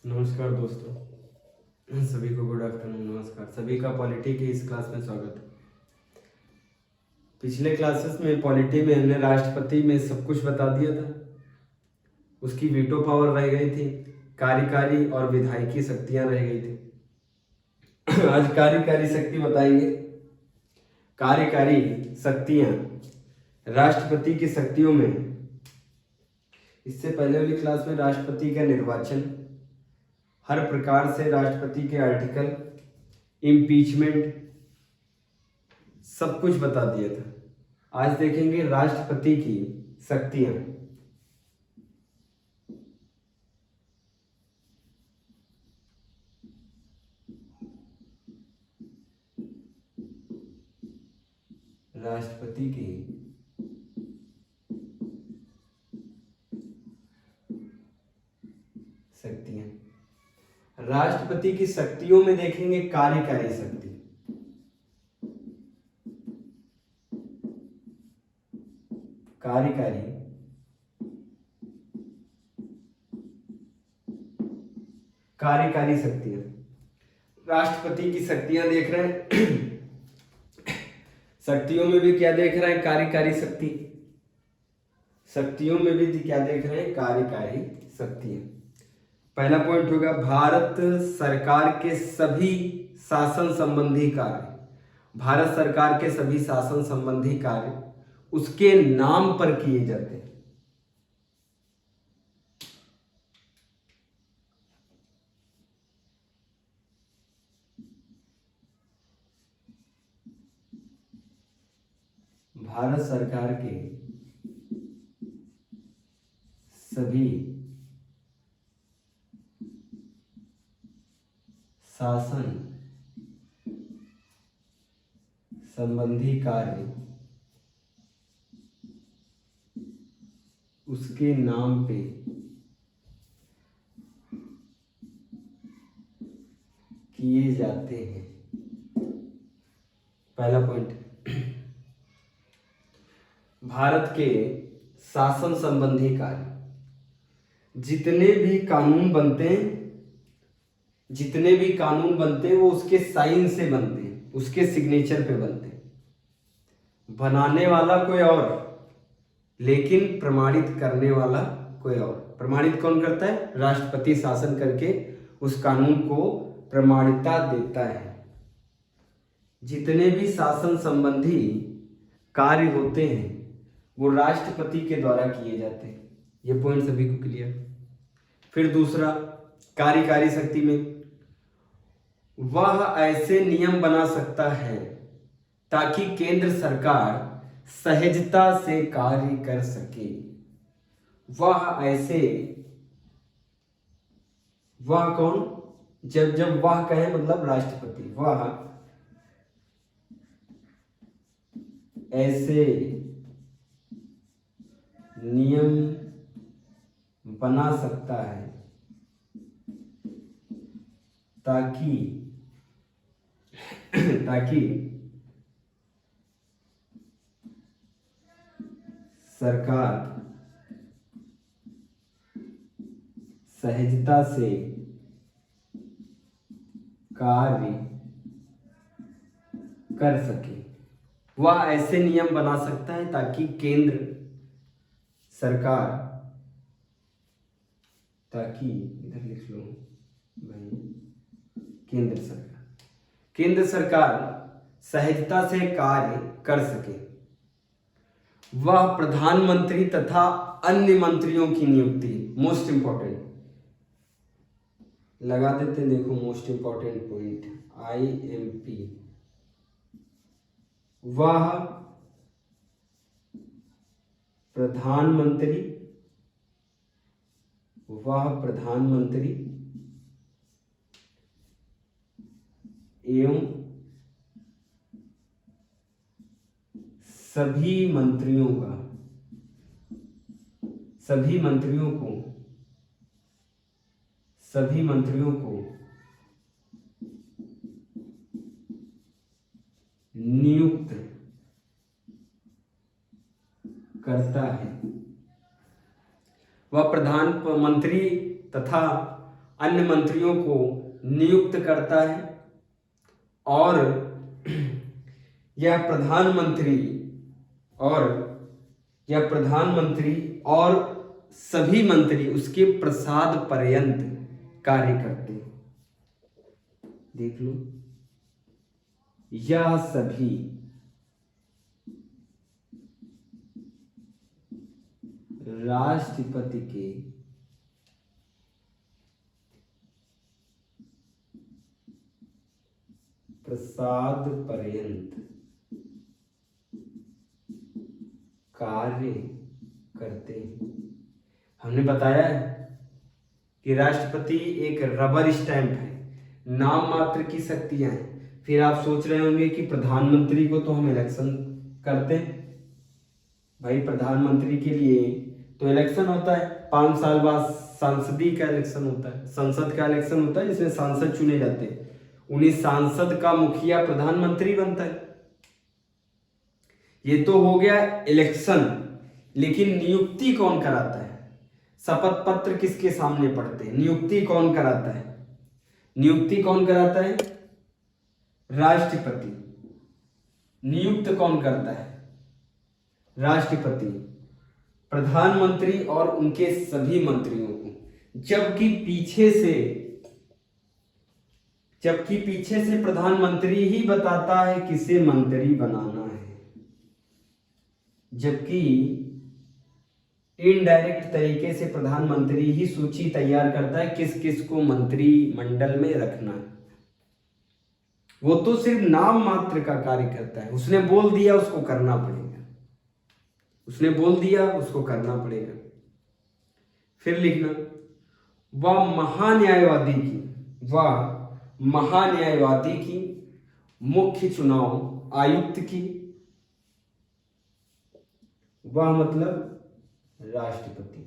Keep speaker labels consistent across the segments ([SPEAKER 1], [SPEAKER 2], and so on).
[SPEAKER 1] नमस्कार दोस्तों, सभी को गुड आफ्टरनून। नमस्कार सभी का पॉलिटी की इस क्लास में स्वागत है। पिछले क्लासेस में पॉलिटी में हमने राष्ट्रपति में सब कुछ बता दिया था। उसकी वीटो पावर रह गई थी, कार्यकारी और विधायकी शक्तियां रह गई थी। आज कार्यकारी शक्ति बताएंगे। कार्यकारी शक्तियां राष्ट्रपति की शक्तियों में, इससे पहले वाली क्लास में राष्ट्रपति का निर्वाचन, हर प्रकार से राष्ट्रपति के आर्टिकल, इम्पीचमेंट, सब कुछ बता दिया था। आज देखेंगे राष्ट्रपति की शक्तियां। राष्ट्रपति की शक्तियां। राष्ट्रपति की शक्तियों में देखेंगे कार्यकारी शक्ति। कार्यकारी कार्यकारी शक्तियां। राष्ट्रपति की शक्तियां देख रहे हैं। शक्तियों में भी क्या देख रहे हैं? कार्यकारी शक्ति। शक्तियों में भी क्या देख रहे हैं? कार्यकारी शक्तियां। पहला पॉइंट होगा भारत सरकार के सभी शासन संबंधी कार्य। भारत सरकार के सभी शासन संबंधी कार्य उसके नाम पर किए जाते हैं। भारत सरकार के सभी शासन संबंधी कार्य उसके नाम पे किए जाते हैं। पहला पॉइंट, भारत के शासन संबंधी कार्य, जितने भी कानून बनते हैं वो उसके साइन से बनते हैं, उसके सिग्नेचर पे बनते हैं। बनाने वाला कोई और, लेकिन प्रमाणित करने वाला कोई और। प्रमाणित कौन करता है? राष्ट्रपति शासन करके उस कानून को प्रमाणिकता देता है। जितने भी शासन संबंधी कार्य होते हैं वो राष्ट्रपति के द्वारा किए जाते हैं। ये पॉइंट सभी को क्लियर। फिर दूसरा, कार्यकारी शक्ति में वह ऐसे नियम बना सकता है ताकि केंद्र सरकार सहजता से कार्य कर सके। वह कौन? जब वह कहे मतलब राष्ट्रपति, वह ऐसे नियम बना सकता है ताकि सरकार सहजता से कार्य कर सके। वह ऐसे नियम बना सकता है ताकि केंद्र सरकार, ताकि इधर लिख लो भाई, केंद्र सरकार सहजता से कार्य कर सके। वह प्रधानमंत्री तथा अन्य मंत्रियों की नियुक्ति, मोस्ट इंपॉर्टेंट लगा देते, देखो मोस्ट इंपॉर्टेंट पॉइंट IMP। वह प्रधानमंत्री एवं सभी मंत्रियों को नियुक्त करता है। वह प्रधानमंत्री तथा अन्य मंत्रियों को नियुक्त करता है और यह प्रधानमंत्री और सभी मंत्री उसके प्रसाद पर्यंत कार्य करते हैं। देख लो, यह सभी राष्ट्रपति के प्रसाद पर्यंत कार्य करते हैं। हमने बताया है कि राष्ट्रपति एक रबर स्टैंप है, नाम मात्र की शक्तियां हैं। फिर आप सोच रहे होंगे कि प्रधानमंत्री को तो हम इलेक्शन करते हैं। भाई प्रधानमंत्री के लिए तो इलेक्शन होता है, 5 साल बाद सांसदीय का इलेक्शन होता है, संसद का इलेक्शन होता है जिसमें सांसद चुने जाते हैं। उन्हीं सांसद का मुखिया प्रधानमंत्री बनता है। ये तो हो गया इलेक्शन, लेकिन नियुक्ति कौन कराता है? शपथ पत्र किसके सामने पढ़ते हैं? नियुक्ति कौन कराता है? नियुक्ति कौन कराता है? राष्ट्रपति। नियुक्त कौन करता है? राष्ट्रपति। प्रधानमंत्री और उनके सभी मंत्रियों को। जबकि पीछे से प्रधानमंत्री ही बताता है किसे मंत्री बनाना है, जबकि इनडायरेक्ट तरीके से प्रधानमंत्री ही सूची तैयार करता है किस किस को मंत्रिमंडल में रखना है। वो तो सिर्फ नाम मात्र का कार्य करता है। उसने बोल दिया, उसको करना पड़ेगा। उसने बोल दिया, उसको करना पड़ेगा। फिर लिखना, वह महान्यायवादी की मुख्य चुनाव आयुक्त की, वह मतलब राष्ट्रपति,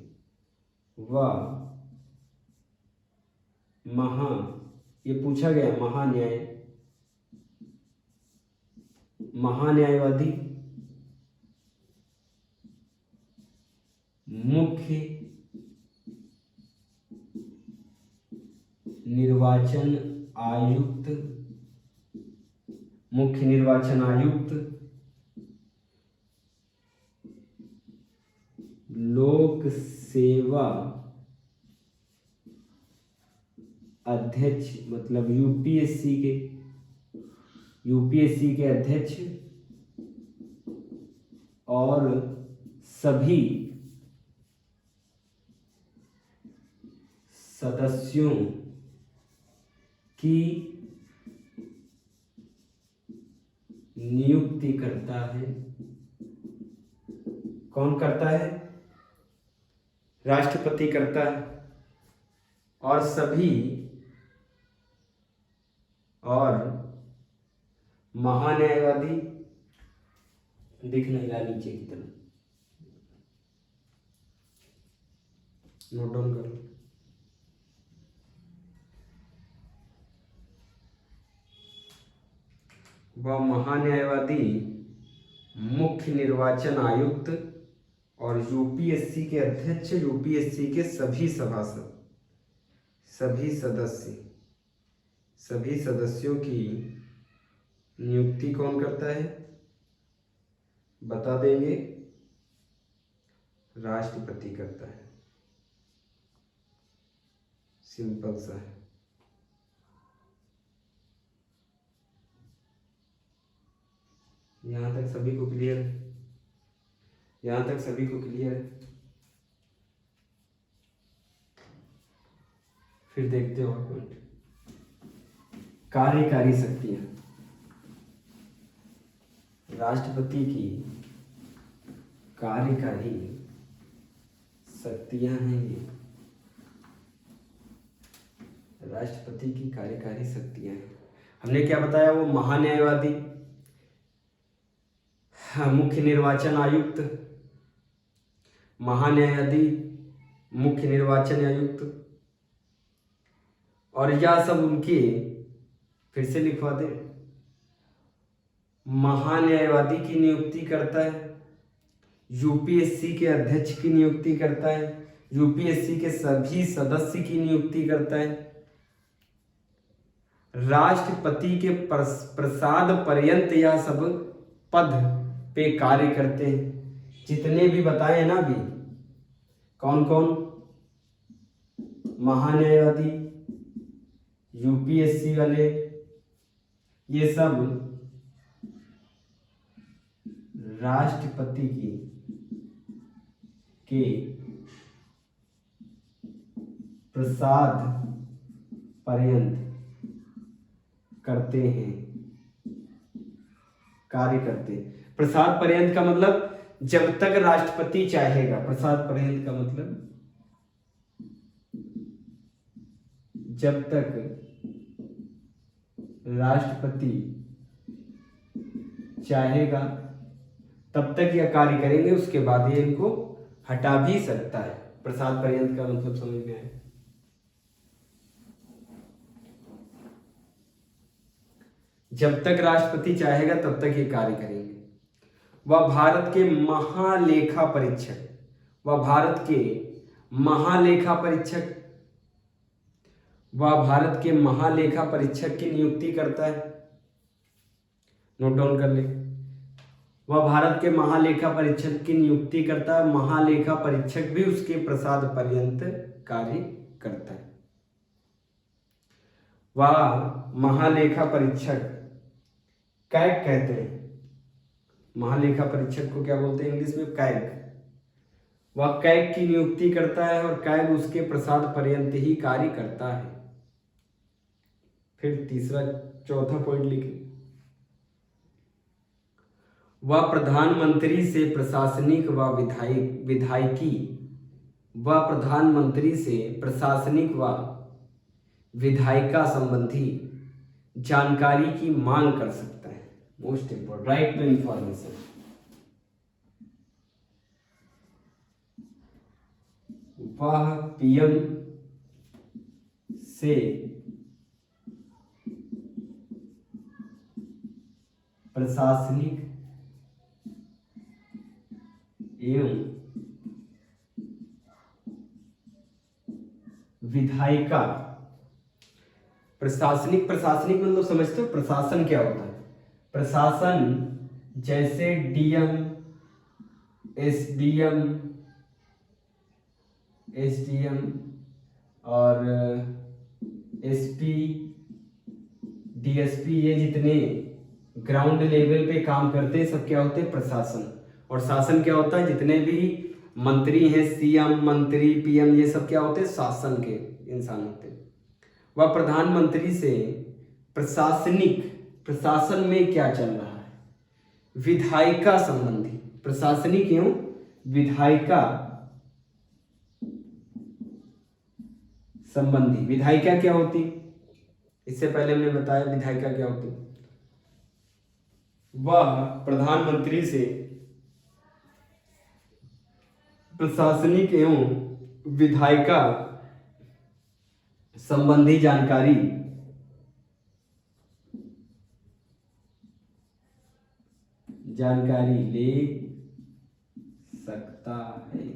[SPEAKER 1] ये पूछा गया महान्यायवादी मुख्य निर्वाचन आयुक्त लोक सेवा अध्यक्ष मतलब यूपीएससी के अध्यक्ष और सभी सदस्यों की नियुक्ति करता है। कौन करता है? राष्ट्रपति करता है। और महान्यायवादी, दिखना इला नीचे की तरफ, नोट डाउन करो। वह महान्यायवादी मुख्य निर्वाचन आयुक्त और यूपीएससी के अध्यक्ष, यूपीएससी के सभी सभासद, सभी सदस्यों की नियुक्ति कौन करता है? बता देंगे, राष्ट्रपति करता है। सिंपल सा है। यहां तक सभी को क्लियर है? फिर देखते हो पॉइंट, कार्यकारी शक्तियां। राष्ट्रपति की कार्यकारी शक्तियां हैं ये। राष्ट्रपति की कार्यकारी शक्तियां हैं। हमने क्या बताया? वो महान्यायवादी, मुख्य निर्वाचन आयुक्त, महान्यायाधीश, मुख्य निर्वाचन आयुक्त, और यह सब उनके, फिर से लिखवा दे, महान्यायवादी की नियुक्ति करता है, यूपीएससी के अध्यक्ष की नियुक्ति करता है, यूपीएससी के सभी सदस्य की नियुक्ति करता है, राष्ट्रपति के प्रसाद पर्यंत यह सब पद पे कार्य करते हैं। जितने भी बताए ना अभी, कौन कौन, महान्यायवादी, यूपीएससी वाले, ये सब राष्ट्रपति के प्रसाद पर्यंत करते हैं, कार्य करते हैं। प्रसाद पर्यंत का मतलब जब तक राष्ट्रपति चाहेगा। प्रसाद पर्यंत का मतलब जब तक राष्ट्रपति चाहेगा तब तक यह कार्य करेंगे, उसके बाद ये इनको हटा भी सकता है। प्रसाद पर्यंत का मतलब समझ में आया। जब तक राष्ट्रपति चाहेगा तब तक ये कार्य करेंगे। वह भारत के महालेखा परीक्षक, वह भारत के महालेखा परीक्षक, वह भारत के महालेखा परीक्षक की नियुक्ति करता है। नोट डाउन कर ले। वह भारत के महालेखा परीक्षक की नियुक्ति करता है। महालेखा परीक्षक भी उसके प्रसाद पर्यंत कार्य करता है। वह महालेखा परीक्षक कैग कहते हैं। महालेखा परीक्षक को क्या बोलते हैं इंग्लिश में? कैग। वह कैग की नियुक्ति करता है और कैग उसके प्रसाद पर्यंत ही कार्य करता है। फिर तीसरा चौथा पॉइंट लिखे। वह प्रधानमंत्री से प्रशासनिक व विधायिकी, वह प्रधानमंत्री से प्रशासनिक व विधायिका संबंधी जानकारी की मांग कर सकता है। Most important, right to information. वह पीएम से प्रशासनिक एवं विधायिका, प्रशासनिक मतलब समझते हो प्रशासन क्या होता है? प्रशासन जैसे डीएम, एसडीएम और एसपी, डीएसपी, ये जितने ग्राउंड लेवल पे काम करते हैं सब क्या होते हैं? प्रशासन। और शासन क्या होता है? जितने भी मंत्री हैं, सीएम, मंत्री, पीएम, ये सब क्या होते हैं? शासन के इंसान होते हैं। वह प्रधानमंत्री से प्रशासन में क्या चल रहा है, विधायिका संबंधी, प्रशासनिक एवं विधायिका संबंधी। विधायिका क्या होती? इससे पहले हमने बताया विधायिका क्या होती। वह प्रधानमंत्री से प्रशासनिक एवं विधायिका संबंधी जानकारी ले सकता है।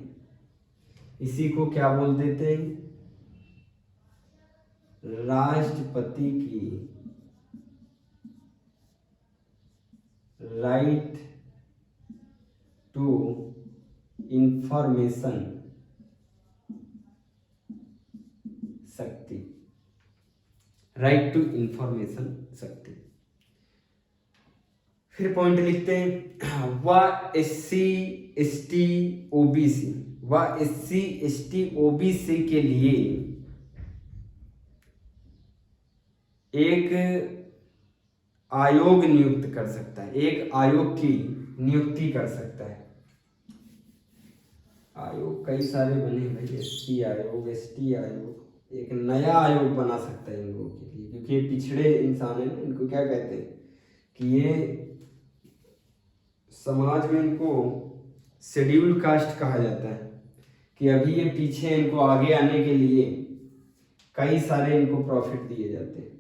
[SPEAKER 1] इसी को क्या बोल देते हैं? राष्ट्रपति की राइट टू इंफॉर्मेशन शक्ति, राइट टू इंफॉर्मेशन शक्ति। फिर पॉइंट लिखते हैं। वह एससी एसटी ओबीसी, वह एससी एसटी ओबीसी के लिए एक आयोग नियुक्त कर सकता है, एक आयोग की नियुक्ति कर सकता है। आयोग कई सारे बने भाई, एसटी आयोग, एसटी आयोग, एक नया आयोग बना सकता है इन लोगों के लिए, क्योंकि ये पिछड़े इंसान है ना। इनको क्या कहते हैं कि ये समाज में इनको शेड्यूल कास्ट कहा जाता है, कि अभी ये पीछे, इनको आगे आने के लिए कई सारे इनको प्रॉफिट दिए जाते हैं।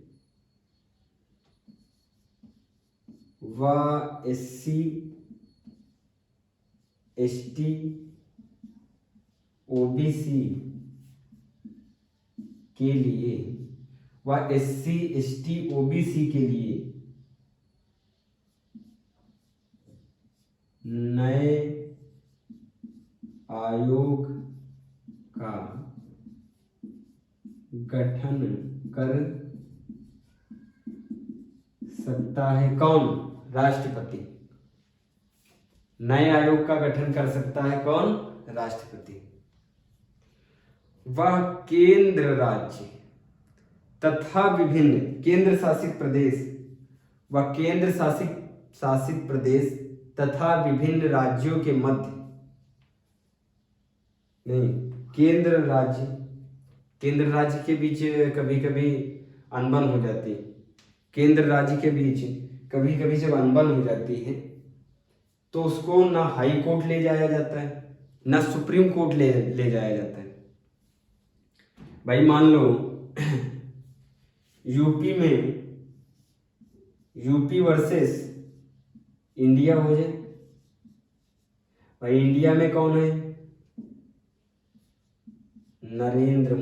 [SPEAKER 1] वह एससी एसटी ओबीसी के लिए व एससी एसटी ओबीसी के लिए नए आयोग का गठन कर सकता है कौन? राष्ट्रपति। नए आयोग का गठन कर सकता है कौन? राष्ट्रपति। वह केंद्र राज्य तथा विभिन्न केंद्र शासित प्रदेश व केंद्र शासित प्रदेश तथा विभिन्न राज्यों के मध्य नहीं केंद्र राज्य के बीच कभी कभी अनबन हो जाती है। केंद्र राज्य के बीच कभी कभी जब अनबन हो जाती है तो उसको ना हाई कोर्ट ले जाया जाता है ना सुप्रीम कोर्ट ले जाया जाता है। भाई मान लो यूपी वर्सेस इंडिया हो जाए। भाई इंडिया में कौन है? नरेंद्र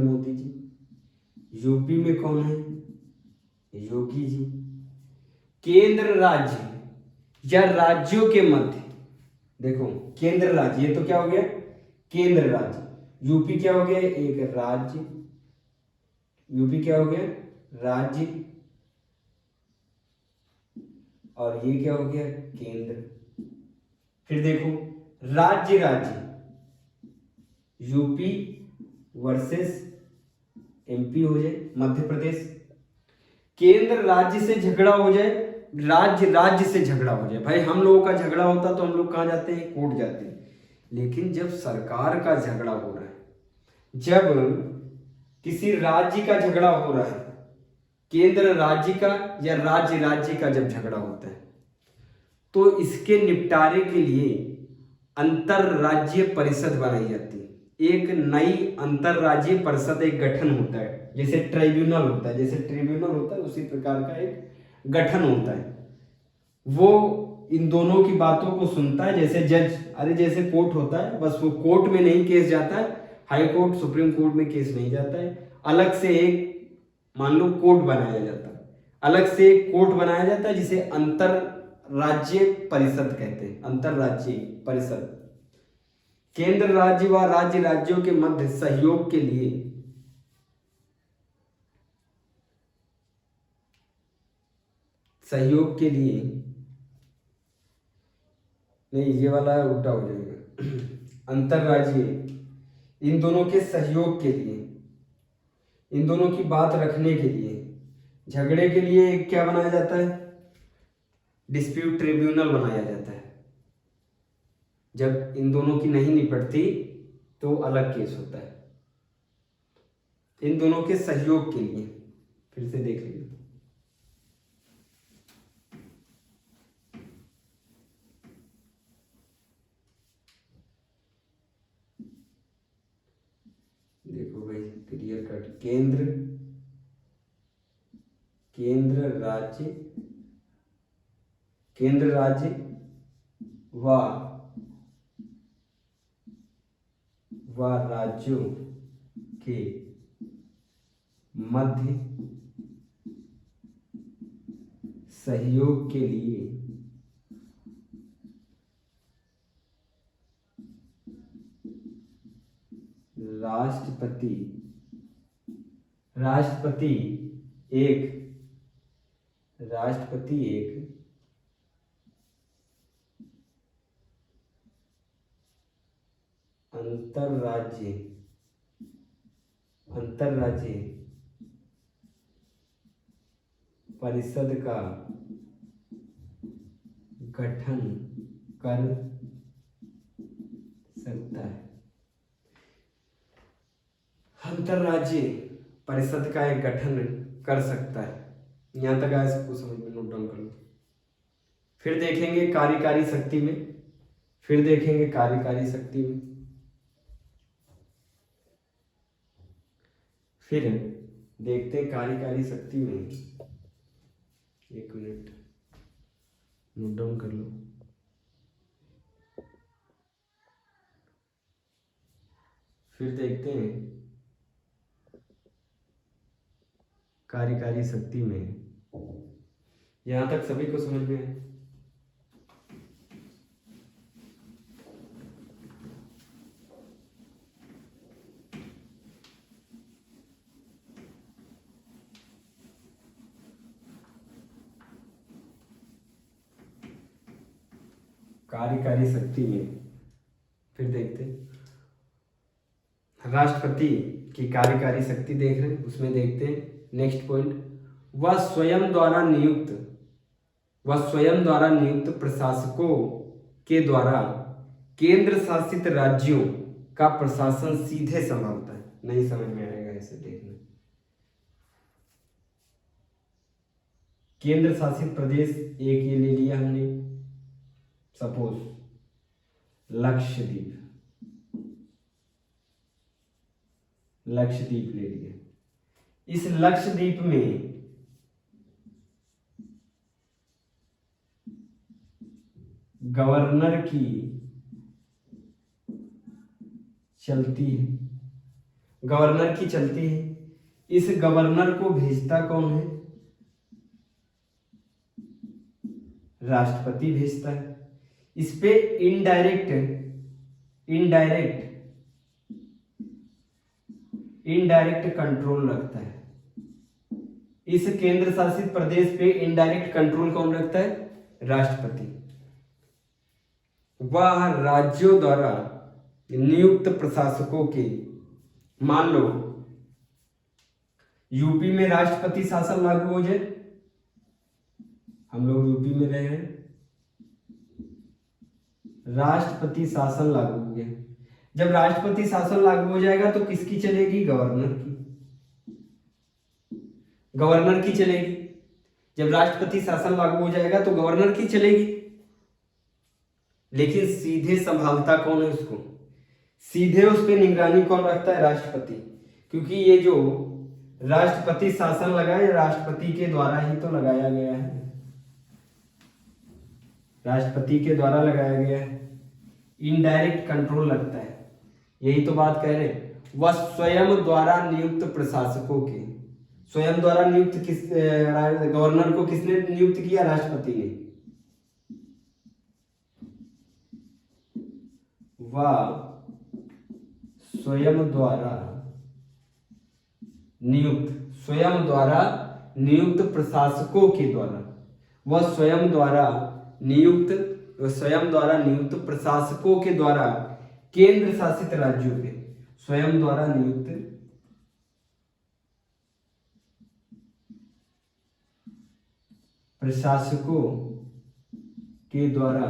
[SPEAKER 1] मोदी जी। यूपी में कौन है? योगी जी। केंद्र राज्य या राज्यों के मध्य देखो, केंद्र राज्य ये तो क्या हो गया? केंद्र राज्य। यूपी क्या हो गया? एक राज्य। यूपी क्या हो गया? राज्य। और ये क्या हो गया? केंद्र। फिर देखो राज्य यूपी वर्सेस एमपी हो जाए, मध्य प्रदेश। केंद्र राज्य से झगड़ा हो जाए, राज्य से झगड़ा हो जाए। भाई हम लोगों का झगड़ा होता तो हम लोग कहाँ जाते हैं? कोर्ट जाते हैं। लेकिन जब सरकार का झगड़ा हो रहा है, जब किसी राज्य का झगड़ा हो रहा है, केंद्र राज्य का या राज्य का जब झगड़ा होता है, तो इसके निपटारे के लिए अंतरराज्यीय परिषद बनाई जाती है। एक नई अंतरराज्यीय परिषद एक गठन होता है, जैसे ट्रिब्यूनल होता है, उसी प्रकार का एक गठन होता है। वो इन दोनों की बातों को सुनता है, जैसे जज, अरे जैसे कोर्ट होता है, बस वो कोर्ट में नहीं केस जाता है, हाई कोर्ट सुप्रीम कोर्ट में केस नहीं जाता है। अलग से एक मान लो कोर्ट बनाया जाता है, अलग से एक कोर्ट बनाया जाता है जिसे अंतरराज्यीय परिषद कहते हैं। अंतरराज्यीय परिषद केंद्र राज्य व राज्य राज्यों के मध्य सहयोग के लिए नहीं, ये वाला उल्टा हो जाएगा। अंतरराज्यीय इन दोनों के सहयोग के लिए, इन दोनों की बात रखने के लिए, झगड़े के लिए क्या बनाया जाता है? डिस्प्यूट ट्रिब्यूनल बनाया जाता है। जब इन दोनों की नहीं निपटती तो अलग केस होता है। इन दोनों के सहयोग के लिए, फिर से देख लीजिए। देखो भाई क्लियर कट, केंद्र राज्य व राज्यों के मध्य सहयोग के लिए राष्ट्रपति एक अंतरराज्यीय परिषद का गठन कर सकता है। अंतरराज्यीय परिषद का एक गठन कर सकता है। यहां तक आया सबको समझ में? नोट डाउन कर लो। फिर देखेंगे कार्यकारी शक्ति में, फिर देखते हैं कार्यकारी शक्ति में। एक मिनट नोट डाउन कर लो। फिर देखते हैं कार्यकारी शक्ति में। यहां तक सभी को समझ में है? कार्यकारी शक्ति में फिर देखते हैं राष्ट्रपति की कार्यकारी शक्ति देख रहे हैं, उसमें देखते हैं नेक्स्ट पॉइंट। वह स्वयं द्वारा नियुक्त प्रशासकों के द्वारा केंद्र शासित राज्यों का प्रशासन सीधे संभालता है। नहीं समझ में आएगा ऐसे देखना। केंद्र शासित प्रदेश एक ये ले लिया हमने, सपोज लक्षद्वीप ले लिया। इस लक्षद्वीप में गवर्नर की चलती है। इस गवर्नर को भेजता कौन है? राष्ट्रपति भेजता है। इस पे इनडायरेक्ट कंट्रोल रखता है। इस केंद्र शासित प्रदेश पे इनडायरेक्ट कंट्रोल कौन रखता है? राष्ट्रपति। वह राज्यों द्वारा नियुक्त प्रशासकों के, मान लो यूपी में राष्ट्रपति शासन लागू हो जाए, हम लोग यूपी में रह रहे हैं, राष्ट्रपति शासन लागू हो गया। जब राष्ट्रपति शासन लागू हो जाएगा तो किसकी चलेगी? गवर्नर की चलेगी। जब राष्ट्रपति शासन लागू हो जाएगा तो गवर्नर की चलेगी। लेकिन सीधे संभालता कौन है उसको? सीधे उस पर निगरानी कौन रखता है? राष्ट्रपति। क्योंकि ये जो राष्ट्रपति शासन लगा है, राष्ट्रपति के द्वारा ही तो लगाया गया है। राष्ट्रपति के द्वारा लगाया गया है। इनडायरेक्ट कंट्रोल लगता है। यही तो बात कह रहे हैं। वह स्वयं द्वारा नियुक्त प्रशासकों के, स्वयं द्वारा नियुक्त गवर्नर को किसने नियुक्त किया? राष्ट्रपति ने। वह स्वयं द्वारा नियुक्त प्रशासकों के द्वारा, वह स्वयं द्वारा नियुक्त प्रशासकों के द्वारा केंद्र शासित राज्यों पे, स्वयं द्वारा नियुक्त प्रशासकों के द्वारा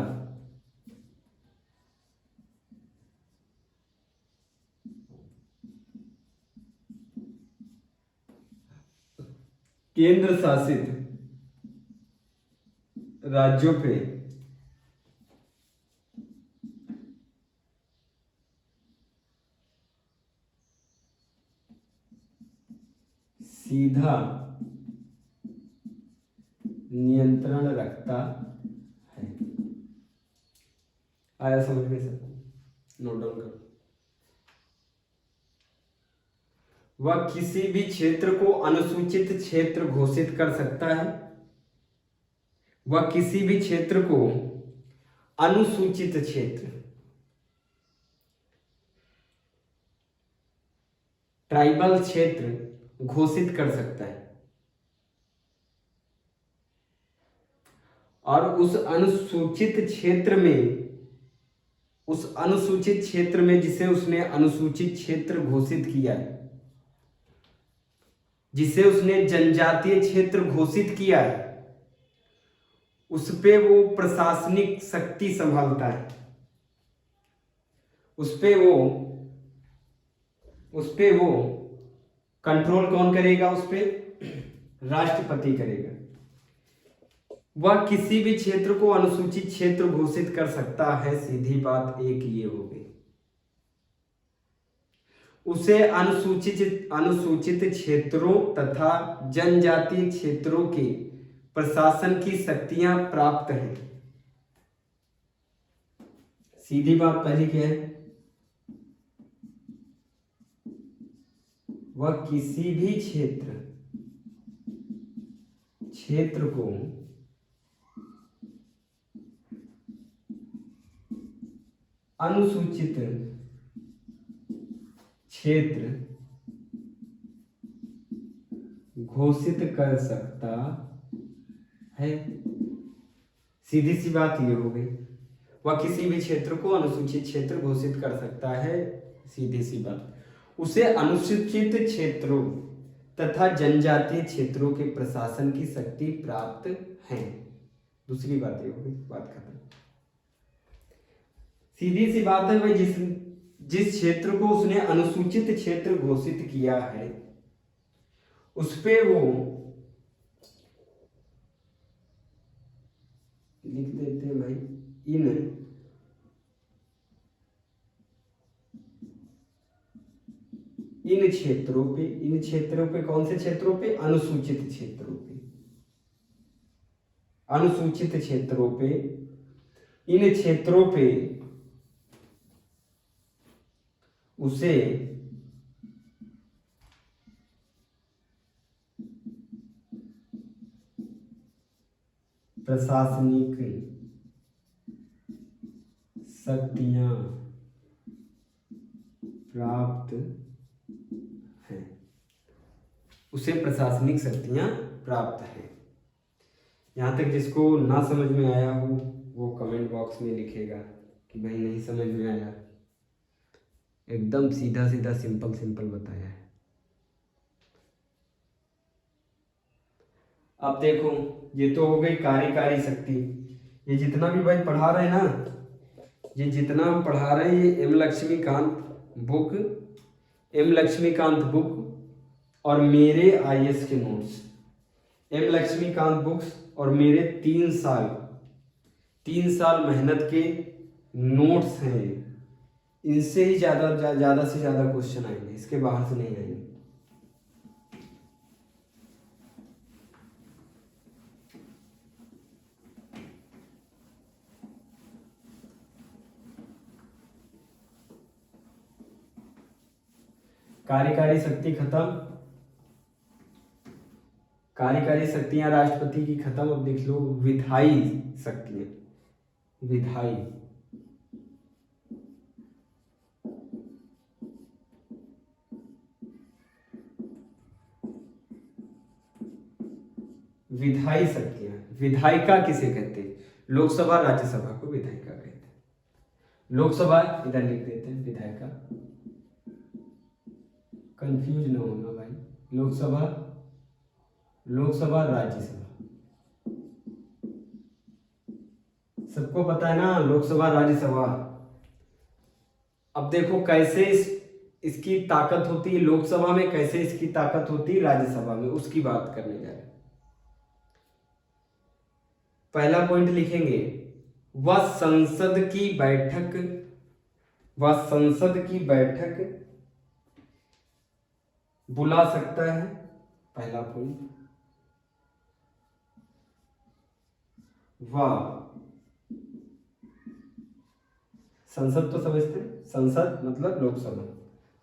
[SPEAKER 1] केंद्र शासित राज्यों पे सीधा नियंत्रण रखता है। आया समझ में सबको? नोट डाउन करो। वह किसी भी क्षेत्र को अनुसूचित क्षेत्र घोषित कर सकता है। वह किसी भी क्षेत्र को अनुसूचित क्षेत्र, ट्राइबल क्षेत्र घोषित कर सकता है। और उस अनुसूचित क्षेत्र में जिसे उसने अनुसूचित क्षेत्र घोषित किया है, जिसे उसने जनजातीय क्षेत्र घोषित किया है, उस पे वो प्रशासनिक शक्ति संभालता है। उस पे वो कंट्रोल कौन करेगा? उस पे राष्ट्रपति करेगा। वह किसी भी क्षेत्र को अनुसूचित क्षेत्र घोषित कर सकता है। सीधी बात एक ये हो गई। उसे अनुसूचित क्षेत्रों तथा जनजातीय क्षेत्रों के प्रशासन की शक्तियां प्राप्त हैं। सीधी बात पहली क्या है? वह किसी भी क्षेत्र को अनुसूचित क्षेत्र घोषित कर सकता है। सीधी सी बात ये हो गई, वह किसी भी क्षेत्र को अनुसूचित क्षेत्र घोषित कर सकता है। सीधी सी बात, उसे अनुसूचित क्षेत्रों तथा जनजातीय क्षेत्रों के प्रशासन की शक्ति प्राप्त है। दूसरी बात ये हो गई, बात खत्म। सीधी सी बात है भाई, जिस क्षेत्र को उसने अनुसूचित क्षेत्र घोषित किया है उस पे वो लिख देते हैं भाई, इन क्षेत्रों पे कौन से क्षेत्रों पे? अनुसूचित क्षेत्रों पे इन क्षेत्रों पे उसे प्रशासनिक शक्तियां प्राप्त हैं। उसे प्रशासनिक शक्तियां प्राप्त हैं। यहाँ तक जिसको ना समझ में आया हो वो कमेंट बॉक्स में लिखेगा कि भाई नहीं समझ में आया। एकदम सीधा सीधा सिंपल बताया है। अब देखो, ये तो हो गई कार्यकारी शक्ति। ये जितना भी भाई पढ़ा रहे हैं ना, ये जितना हम पढ़ा रहे हैं, ये एम लक्ष्मीकांत बुक और मेरे आईएएस के नोट्स, एम लक्ष्मीकांत बुक्स और मेरे 3 साल मेहनत के नोट्स हैं। इनसे ही ज़्यादा से ज़्यादा क्वेश्चन आएंगे, इसके बाहर से नहीं आएंगे। कार्यकारी शक्ति खत्म, कार्यकारी शक्तियां राष्ट्रपति की खत्म। अब देख लो विधायी शक्तियां, विधायी शक्तियां। विधायिका किसे कहते हैं? लोकसभा राज्यसभा को विधायिका कहते हैं। लोकसभा इधर लिख देते हैं, विधायिका, कंफ्यूज ना होना भाई। लोकसभा राज्यसभा सबको पता है ना, लोकसभा राज्यसभा। अब देखो कैसे इसकी ताकत होती है लोकसभा में, कैसे इसकी ताकत होती है राज्यसभा में, उसकी बात करने जा रहे हैं। पहला पॉइंट लिखेंगे, वह संसद की बैठक बुला सकता है। पहला पॉइंट, वह संसद तो समझते हैं, संसद मतलब लोकसभा।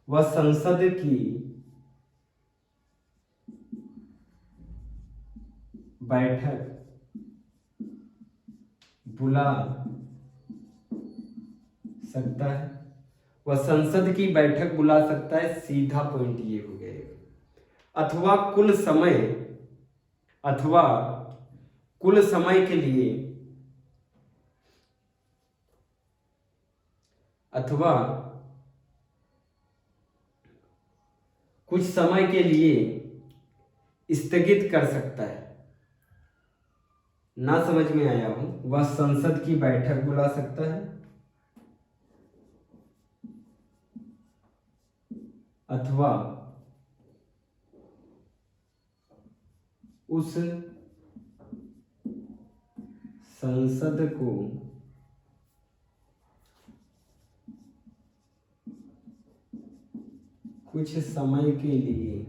[SPEAKER 1] वह संसद की बैठक बुला सकता है। वह संसद की बैठक बुला सकता है। सीधा पॉइंट ये हो गया। अथवा कुल समय के लिए, अथवा कुछ समय के लिए स्थगित कर सकता है। ना समझ में आया हो, वह संसद की बैठक बुला सकता है अथवा उस संसद को कुछ समय के लिए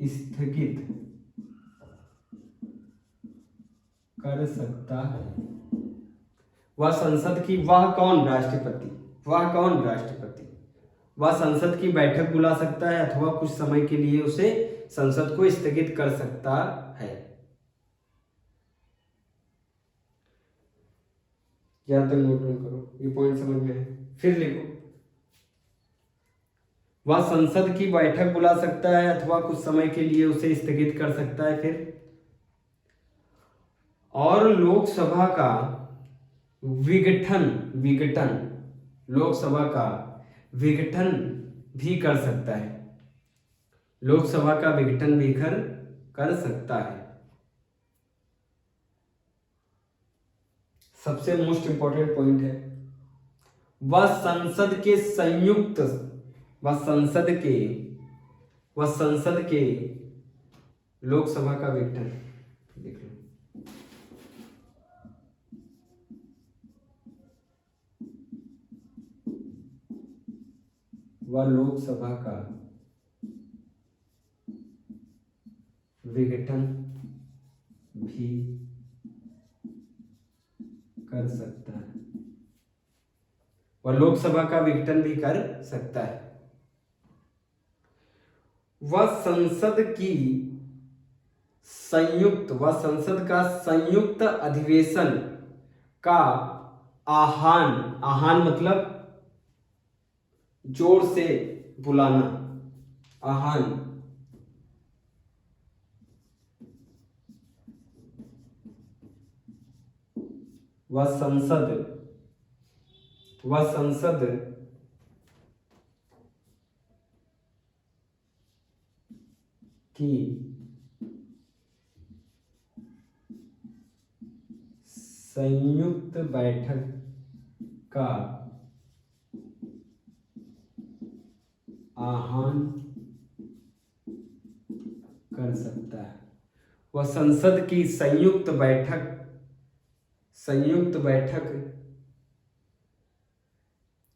[SPEAKER 1] स्थगित कर सकता है। वह संसद की, वह कौन? राष्ट्रपति। वह कौन? राष्ट्रपति। वह संसद की बैठक बुला सकता है अथवा कुछ समय के लिए उसे संसद को स्थगित कर सकता है। यहाँ तक नोट करो, ये पॉइंट समझ में है। फिर लिखो, वह संसद की बैठक बुला सकता है अथवा कुछ समय के लिए उसे स्थगित कर सकता है। फिर, और लोकसभा का विघटन लोकसभा का विघटन भी कर सकता है। लोकसभा का विघटन भी कर सकता है। सबसे मोस्ट इंपॉर्टेंट पॉइंट है, वह संसद के लोकसभा का विघटन, देख लो, वह लोकसभा का विघटन भी कर सकता है। वह लोकसभा का विघटन भी कर सकता है। वह संसद का संयुक्त अधिवेशन का आह्वान मतलब जोर से बुलाना, आह्वान, वह संसद की संयुक्त बैठक का आह्वान कर सकता है। वह संसद की संयुक्त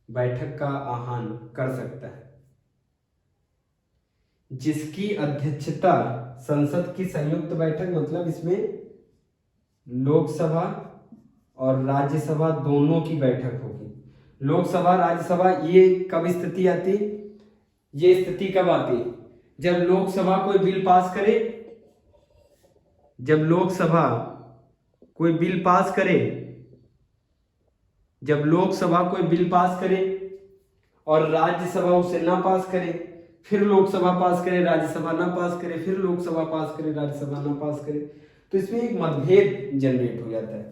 [SPEAKER 1] बैठक का आह्वान कर सकता है, जिसकी अध्यक्षता, संसद की संयुक्त बैठक मतलब इसमें लोकसभा और राज्यसभा दोनों की बैठक होगी। लोकसभा राज्यसभा, ये कब स्थिति आती? ये स्थिति कब आती? जब लोकसभा कोई बिल पास करे, जब लोकसभा कोई बिल पास करे और राज्यसभा उसे ना पास करे, फिर लोकसभा पास करे, राज्यसभा ना पास करे, फिर लोकसभा पास करे, राज्यसभा ना पास करे, तो इसमें एक मतभेद जनरेट हो जाता है।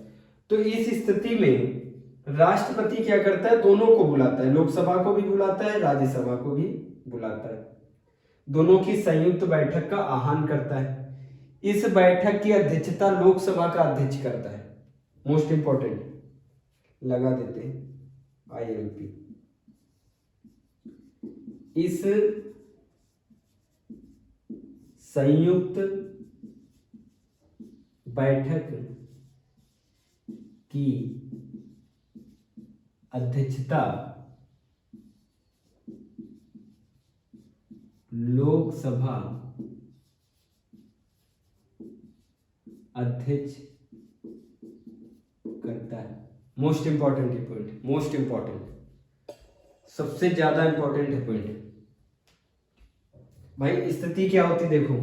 [SPEAKER 1] तो इस स्थिति में राष्ट्रपति क्या करता है? दोनों को बुलाता है, लोकसभा को भी बुलाता है, राज्यसभा को भी बुलाता है, दोनों की संयुक्त बैठक का आह्वान करता है। इस बैठक की अध्यक्षता लोकसभा का अध्यक्ष करता है। मोस्ट इंपॉर्टेंट लगा देते हैं ILP। इस संयुक्त बैठक की अध्यक्षता लोकसभा अध्यक्ष करता है। मोस्ट इंपॉर्टेंट है पॉइंट, मोस्ट इंपॉर्टेंट, सबसे ज्यादा इंपॉर्टेंट है पॉइंट। भाई स्थिति क्या होती देखो,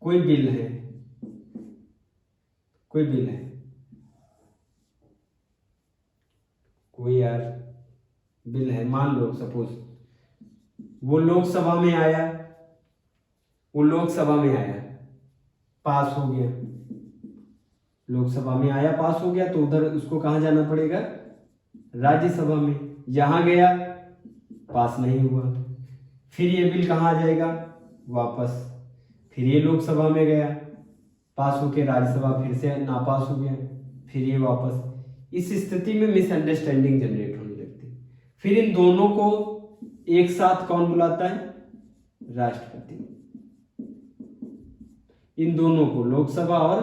[SPEAKER 1] कोई बिल है, कोई यार बिल है, मान लो सपोज वो लोकसभा में आया, पास हो गया, लोकसभा में आया, पास हो गया, तो उधर उसको कहाँ जाना पड़ेगा? राज्यसभा में। यहां गया, पास नहीं हुआ, फिर ये बिल कहाँ आ जाएगा? वापस, फिर ये लोकसभा में गया, पास होके राज्यसभा फिर से नापास हो गया, फिर ये वापस। इस स्थिति में मिसअंडरस्टैंडिंग जनरेट होने लगती है। फिर इन दोनों को एक साथ कौन बुलाता है? राष्ट्रपति। इन दोनों को, लोकसभा और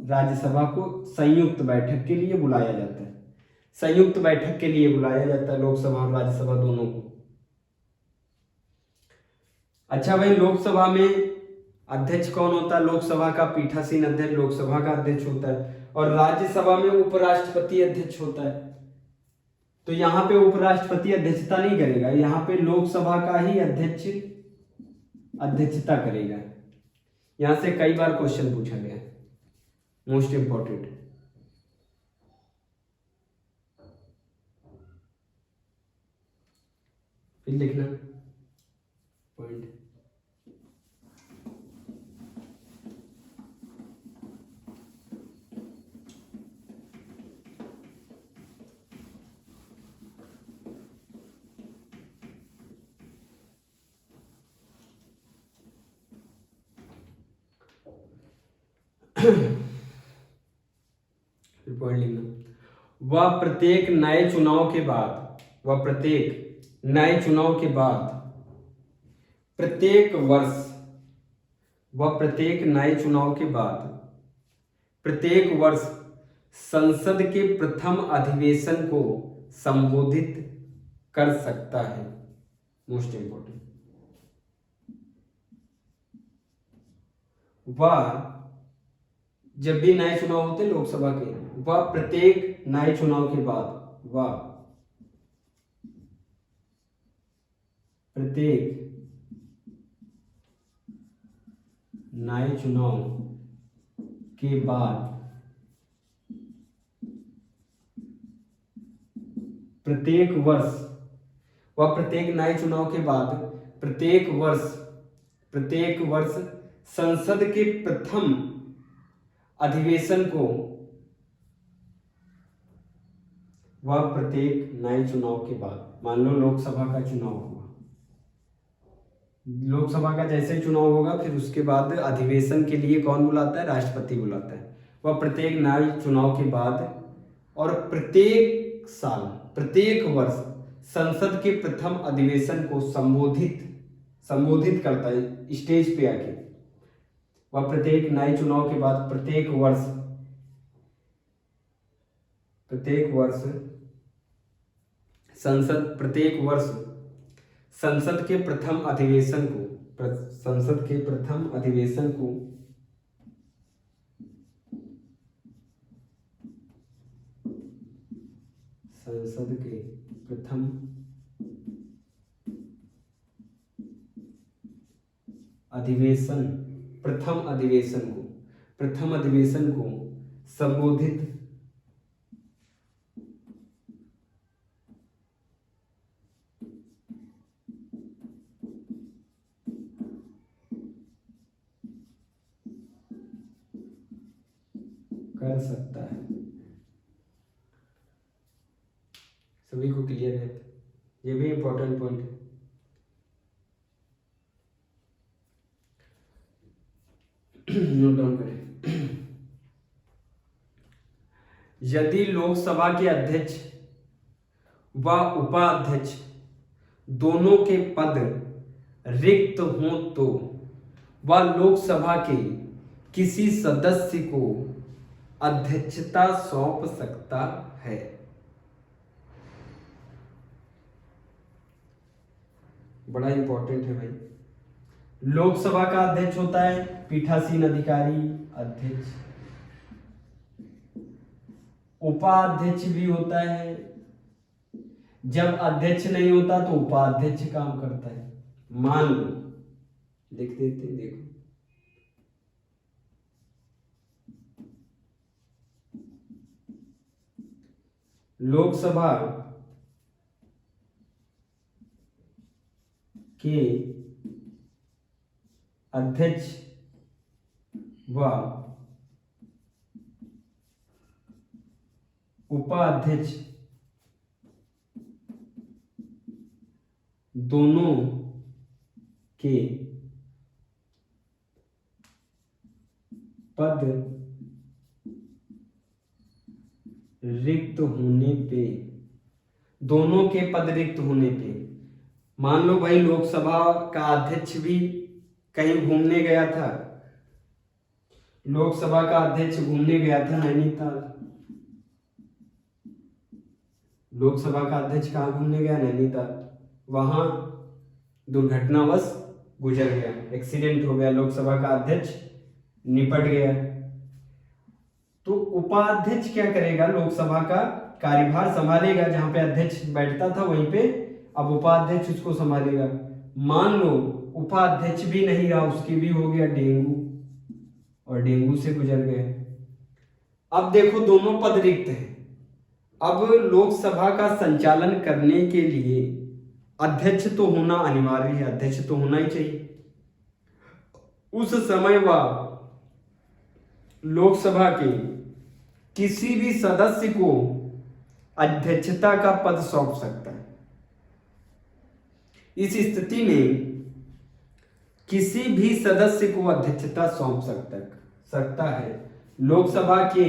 [SPEAKER 1] राज्यसभा को संयुक्त बैठक के लिए बुलाया जाता है। संयुक्त बैठक के लिए बुलाया जाता है लोकसभा और राज्यसभा दोनों को। अच्छा भाई, लोकसभा में अध्यक्ष कौन होता है? लोकसभा का पीठासीन अध्यक्ष लोकसभा का अध्यक्ष होता है, और राज्यसभा में उपराष्ट्रपति अध्यक्ष होता है। तो यहाँ पे उपराष्ट्रपति अध्यक्षता नहीं करेगा, यहाँ पे लोकसभा का ही अध्यक्ष अध्यक्षता करेगा। यहां से कई बार क्वेश्चन पूछा गया है, मोस्ट इंपॉर्टेंट। फिर लिखना पॉइंट। पॉइंट लिखना, वह प्रत्येक नए चुनाव के बाद, वह प्रत्येक नए चुनाव के बाद प्रत्येक वर्ष, वह प्रत्येक नए चुनाव के बाद प्रत्येक वर्ष संसद के प्रथम अधिवेशन को संबोधित कर सकता है। मोस्ट इंपॉर्टेंट, वह जब भी नए चुनाव होते लोकसभा के, वह प्रत्येक नए चुनाव के बाद, वह प्रत्येक नए चुनाव के बाद प्रत्येक वर्ष, वह प्रत्येक नए चुनाव के बाद प्रत्येक वर्ष संसद के प्रथम अधिवेशन को, वह प्रत्येक नए चुनाव के बाद, मान लो लोकसभा का चुनाव हुआ, लोकसभा का जैसे चुनाव होगा फिर उसके बाद अधिवेशन के लिए कौन बुलाता है? राष्ट्रपति बुलाता है। वह प्रत्येक नए चुनाव के बाद और प्रत्येक साल, प्रत्येक वर्ष संसद के प्रथम अधिवेशन को संबोधित करता है स्टेज पे आके। वह प्रत्येक नए चुनाव के बाद प्रत्येक वर्ष संसद के प्रथम अधिवेशन को, संसद के प्रथम अधिवेशन को संसद के प्रथम अधिवेशन को संबोधित कर सकता है। सभी को क्लियर है? ये भी इंपॉर्टेंट पॉइंट है। नोट डाउन करें। यदि लोकसभा के अध्यक्ष व उपाध्यक्ष दोनों के पद रिक्त हों तो वह लोकसभा के किसी सदस्य को अध्यक्षता सौंप सकता है। बड़ा इंपॉर्टेंट है भाई। लोकसभा का अध्यक्ष होता है पीठासीन अधिकारी अध्यक्ष, उपाध्यक्ष भी होता है। जब अध्यक्ष नहीं होता तो उपाध्यक्ष काम करता है। मान लो, लिख देते हैं, देखो लोकसभा के अध्यक्ष व उपाध्यक्ष दोनों के पद रिक्त होने पे, दोनों के पद रिक्त होने पे, मान लो भाई लोकसभा का अध्यक्ष भी कहीं घूमने गया था, लोकसभा का अध्यक्ष घूमने गया था नैनीताल। लोकसभा का अध्यक्ष कहाँ घूमने गया? नैनीताल। वहां दुर्घटनावश गुजर गया, एक्सीडेंट हो गया, लोकसभा का अध्यक्ष निपट गया। तो उपाध्यक्ष क्या करेगा? लोकसभा का कार्यभार संभालेगा, जहां पे अध्यक्ष बैठता था वहीं पे अब उपाध्यक्ष उसको संभालेगा। मान लो उपाध्यक्ष भी नहीं रहा, उसकी भी हो गया डेंगू और डेंगू से गुजर गए। अब देखो दोनों पद रिक्त हैं। अब लोकसभा का संचालन करने के लिए अध्यक्ष तो होना अनिवार्य है, अध्यक्ष तो होना ही चाहिए। उस समय वह लोकसभा के किसी भी सदस्य को अध्यक्षता का पद सौंप सकता है। इस स्थिति में किसी भी सदस्य को अध्यक्षता सौंप सकता है। लोकसभा के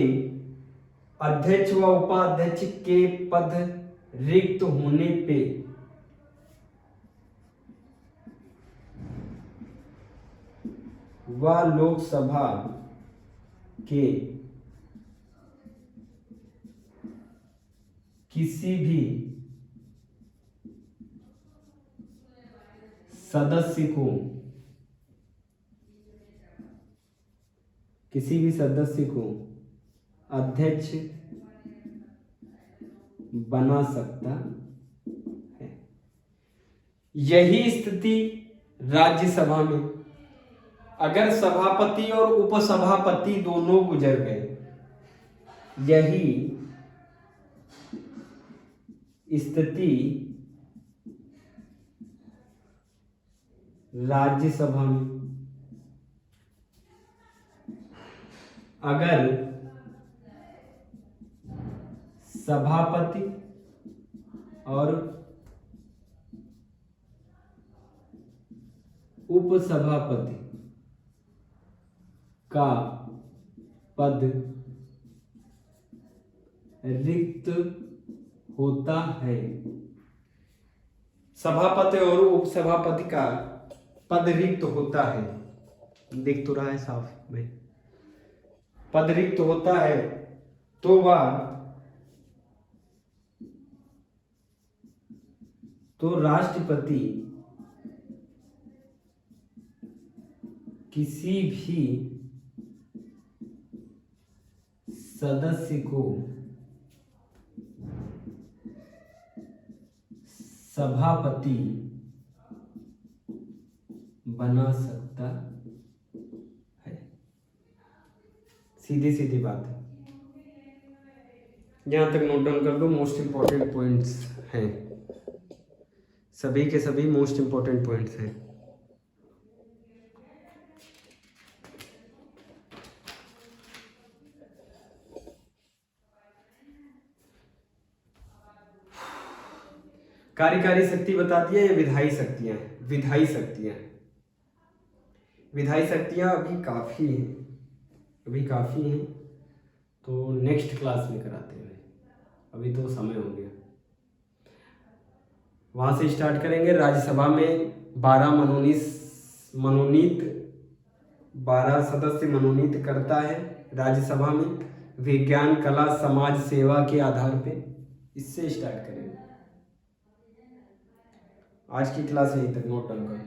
[SPEAKER 1] अध्यक्ष व उपाध्यक्ष के पद रिक्त होने पे वह लोकसभा के किसी भी सदस्य को अध्यक्ष बना सकता है। यही स्थिति राज्यसभा में, अगर सभापति और उपसभापति दोनों गुजर गए, यही स्थिति राज्यसभा में, अगर सभापति और उपसभापति का पद रिक्त होता है। सभापति और उपसभापति का पद रिक्त होता है, दिख तो रहा है साफ भाई, पद रिक्त होता है तो राष्ट्रपति किसी भी सदस्य को सभापति बना सकता है। सीधी सीधी बात है। यहां तक नोट डाउन कर दो, मोस्ट इंपॉर्टेंट पॉइंट्स हैं, सभी के सभी मोस्ट इंपॉर्टेंट पॉइंट्स हैं। कार्यकारी शक्ति बता दिया, ये विधायी शक्तियां हैं। विधायी शक्तियां अभी काफी हैं, तो नेक्स्ट क्लास में कराते हैं, अभी तो समय हो गया। वहां से स्टार्ट करेंगे। राज्यसभा में 12 सदस्य मनोनीत करता है राज्यसभा में, विज्ञान, कला, समाज सेवा के आधार पे। इससे स्टार्ट करेंगे। आज की क्लास यहीं तक, नोट डाउन करो।